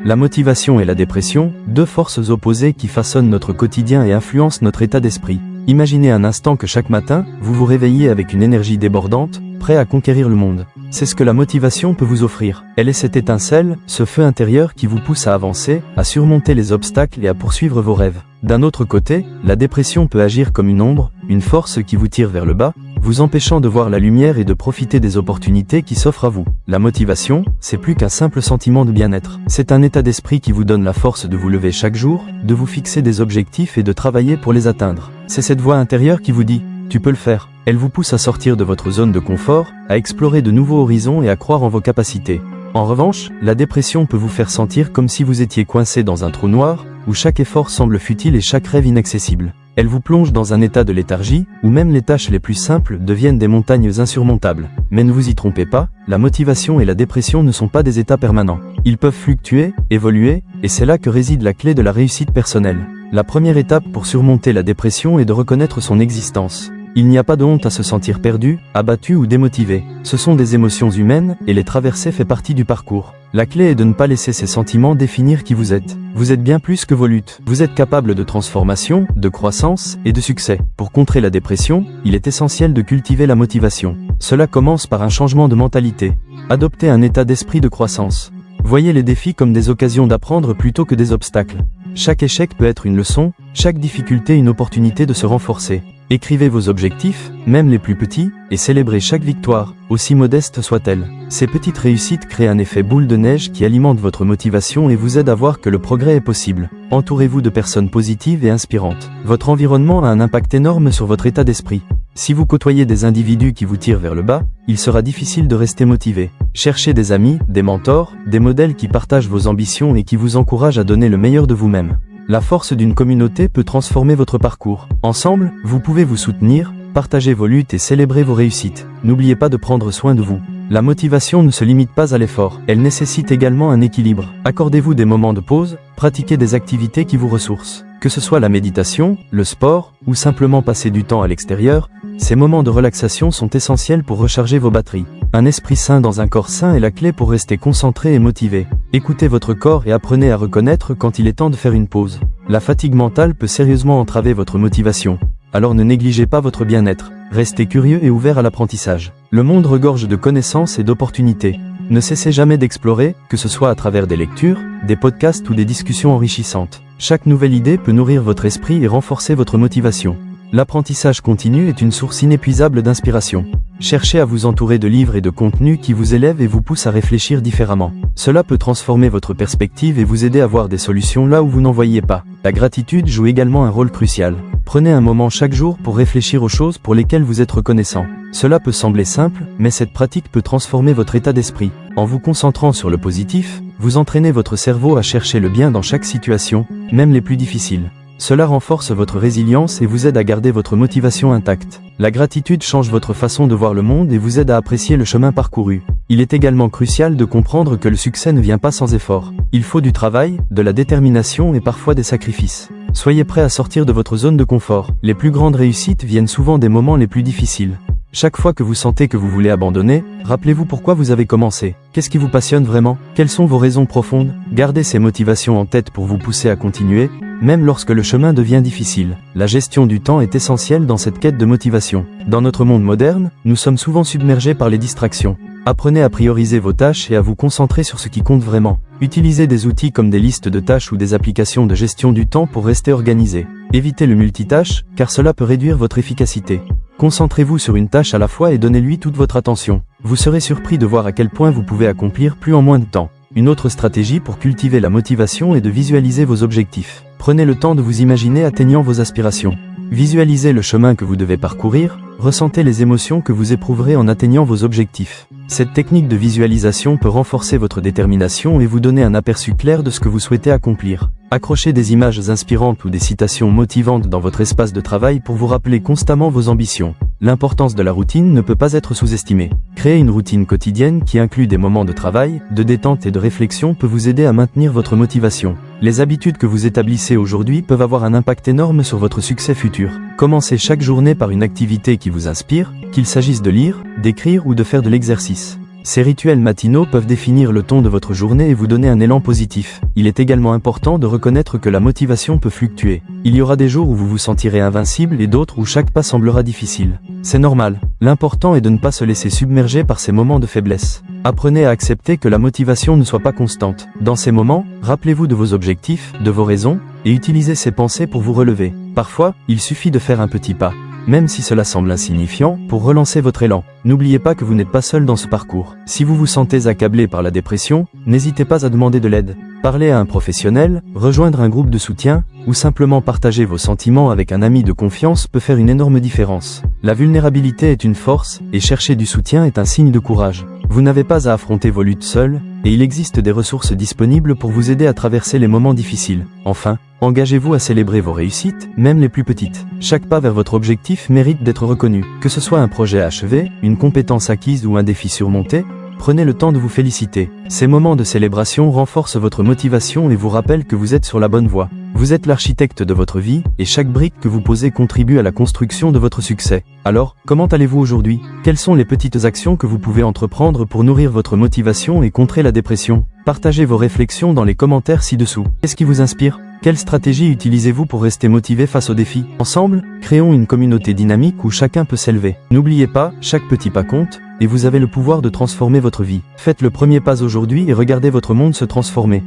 La motivation et la dépression, deux forces opposées qui façonnent notre quotidien et influencent notre état d'esprit. Imaginez un instant que chaque matin, vous vous réveillez avec une énergie débordante, prêt à conquérir le monde. C'est ce que la motivation peut vous offrir. Elle est cette étincelle, ce feu intérieur qui vous pousse à avancer, à surmonter les obstacles et à poursuivre vos rêves. D'un autre côté, la dépression peut agir comme une ombre, une force qui vous tire vers le bas, vous empêchant de voir la lumière et de profiter des opportunités qui s'offrent à vous. La motivation, c'est plus qu'un simple sentiment de bien-être. C'est un état d'esprit qui vous donne la force de vous lever chaque jour, de vous fixer des objectifs et de travailler pour les atteindre. C'est cette voix intérieure qui vous dit « Tu peux le faire ». Elle vous pousse à sortir de votre zone de confort, à explorer de nouveaux horizons et à croire en vos capacités. En revanche, la dépression peut vous faire sentir comme si vous étiez coincé dans un trou noir, où chaque effort semble futile et chaque rêve inaccessible. Elle vous plonge dans un état de léthargie, où même les tâches les plus simples deviennent des montagnes insurmontables. Mais ne vous y trompez pas, la motivation et la dépression ne sont pas des états permanents. Ils peuvent fluctuer, évoluer, et c'est là que réside la clé de la réussite personnelle. La première étape pour surmonter la dépression est de reconnaître son existence. Il n'y a pas de honte à se sentir perdu, abattu ou démotivé. Ce sont des émotions humaines, et les traverser fait partie du parcours. La clé est de ne pas laisser ces sentiments définir qui vous êtes. Vous êtes bien plus que vos luttes. Vous êtes capable de transformation, de croissance et de succès. Pour contrer la dépression, il est essentiel de cultiver la motivation. Cela commence par un changement de mentalité. Adoptez un état d'esprit de croissance. Voyez les défis comme des occasions d'apprendre plutôt que des obstacles. Chaque échec peut être une leçon, chaque difficulté une opportunité de se renforcer. Écrivez vos objectifs, même les plus petits, et célébrez chaque victoire, aussi modeste soit-elle. Ces petites réussites créent un effet boule de neige qui alimente votre motivation et vous aide à voir que le progrès est possible. Entourez-vous de personnes positives et inspirantes. Votre environnement a un impact énorme sur votre état d'esprit. Si vous côtoyez des individus qui vous tirent vers le bas, il sera difficile de rester motivé. Cherchez des amis, des mentors, des modèles qui partagent vos ambitions et qui vous encouragent à donner le meilleur de vous-même. La force d'une communauté peut transformer votre parcours. Ensemble, vous pouvez vous soutenir, partager vos luttes et célébrer vos réussites. N'oubliez pas de prendre soin de vous. La motivation ne se limite pas à l'effort, elle nécessite également un équilibre. Accordez-vous des moments de pause, pratiquez des activités qui vous ressourcent. Que ce soit la méditation, le sport, ou simplement passer du temps à l'extérieur, ces moments de relaxation sont essentiels pour recharger vos batteries. Un esprit sain dans un corps sain est la clé pour rester concentré et motivé. Écoutez votre corps et apprenez à reconnaître quand il est temps de faire une pause. La fatigue mentale peut sérieusement entraver votre motivation. Alors ne négligez pas votre bien-être. Restez curieux et ouvert à l'apprentissage. Le monde regorge de connaissances et d'opportunités. Ne cessez jamais d'explorer, que ce soit à travers des lectures, des podcasts ou des discussions enrichissantes. Chaque nouvelle idée peut nourrir votre esprit et renforcer votre motivation. L'apprentissage continu est une source inépuisable d'inspiration. Cherchez à vous entourer de livres et de contenus qui vous élèvent et vous poussent à réfléchir différemment. Cela peut transformer votre perspective et vous aider à voir des solutions là où vous n'en voyiez pas. La gratitude joue également un rôle crucial. Prenez un moment chaque jour pour réfléchir aux choses pour lesquelles vous êtes reconnaissant. Cela peut sembler simple, mais cette pratique peut transformer votre état d'esprit. En vous concentrant sur le positif, vous entraînez votre cerveau à chercher le bien dans chaque situation, même les plus difficiles. Cela renforce votre résilience et vous aide à garder votre motivation intacte. La gratitude change votre façon de voir le monde et vous aide à apprécier le chemin parcouru. Il est également crucial de comprendre que le succès ne vient pas sans effort. Il faut du travail, de la détermination et parfois des sacrifices. Soyez prêt à sortir de votre zone de confort. Les plus grandes réussites viennent souvent des moments les plus difficiles. Chaque fois que vous sentez que vous voulez abandonner, rappelez-vous pourquoi vous avez commencé. Qu'est-ce qui vous passionne vraiment? Quelles sont vos raisons profondes? Gardez ces motivations en tête pour vous pousser à continuer, même lorsque le chemin devient difficile. La gestion du temps est essentielle dans cette quête de motivation. Dans notre monde moderne, nous sommes souvent submergés par les distractions. Apprenez à prioriser vos tâches et à vous concentrer sur ce qui compte vraiment. Utilisez des outils comme des listes de tâches ou des applications de gestion du temps pour rester organisé. Évitez le multitâche, car cela peut réduire votre efficacité. Concentrez-vous sur une tâche à la fois et donnez-lui toute votre attention. Vous serez surpris de voir à quel point vous pouvez accomplir plus en moins de temps. Une autre stratégie pour cultiver la motivation est de visualiser vos objectifs. Prenez le temps de vous imaginer atteignant vos aspirations. Visualisez le chemin que vous devez parcourir, ressentez les émotions que vous éprouverez en atteignant vos objectifs. Cette technique de visualisation peut renforcer votre détermination et vous donner un aperçu clair de ce que vous souhaitez accomplir. Accrochez des images inspirantes ou des citations motivantes dans votre espace de travail pour vous rappeler constamment vos ambitions. L'importance de la routine ne peut pas être sous-estimée. Créer une routine quotidienne qui inclut des moments de travail, de détente et de réflexion peut vous aider à maintenir votre motivation. Les habitudes que vous établissez aujourd'hui peuvent avoir un impact énorme sur votre succès futur. Commencez chaque journée par une activité qui vous inspire, qu'il s'agisse de lire, d'écrire ou de faire de l'exercice. Ces rituels matinaux peuvent définir le ton de votre journée et vous donner un élan positif. Il est également important de reconnaître que la motivation peut fluctuer. Il y aura des jours où vous vous sentirez invincible et d'autres où chaque pas semblera difficile. C'est normal. L'important est de ne pas se laisser submerger par ces moments de faiblesse. Apprenez à accepter que la motivation ne soit pas constante. Dans ces moments, rappelez-vous de vos objectifs, de vos raisons, et utilisez ces pensées pour vous relever. Parfois, il suffit de faire un petit pas, même si cela semble insignifiant, pour relancer votre élan. N'oubliez pas que vous n'êtes pas seul dans ce parcours. Si vous vous sentez accablé par la dépression, n'hésitez pas à demander de l'aide. Parler à un professionnel, rejoindre un groupe de soutien, ou simplement partager vos sentiments avec un ami de confiance peut faire une énorme différence. La vulnérabilité est une force, et chercher du soutien est un signe de courage. Vous n'avez pas à affronter vos luttes seul, et il existe des ressources disponibles pour vous aider à traverser les moments difficiles. Enfin, engagez-vous à célébrer vos réussites, même les plus petites. Chaque pas vers votre objectif mérite d'être reconnu. Que ce soit un projet achevé, une compétence acquise ou un défi surmonté, prenez le temps de vous féliciter. Ces moments de célébration renforcent votre motivation et vous rappellent que vous êtes sur la bonne voie. Vous êtes l'architecte de votre vie, et chaque brique que vous posez contribue à la construction de votre succès. Alors, comment allez-vous aujourd'hui? Quelles sont les petites actions que vous pouvez entreprendre pour nourrir votre motivation et contrer la dépression? Partagez vos réflexions dans les commentaires ci-dessous. Qu'est-ce qui vous inspire? Quelle stratégie utilisez-vous pour rester motivé face aux défis? Ensemble, créons une communauté dynamique où chacun peut s'élever. N'oubliez pas, chaque petit pas compte, et vous avez le pouvoir de transformer votre vie. Faites le premier pas aujourd'hui et regardez votre monde se transformer.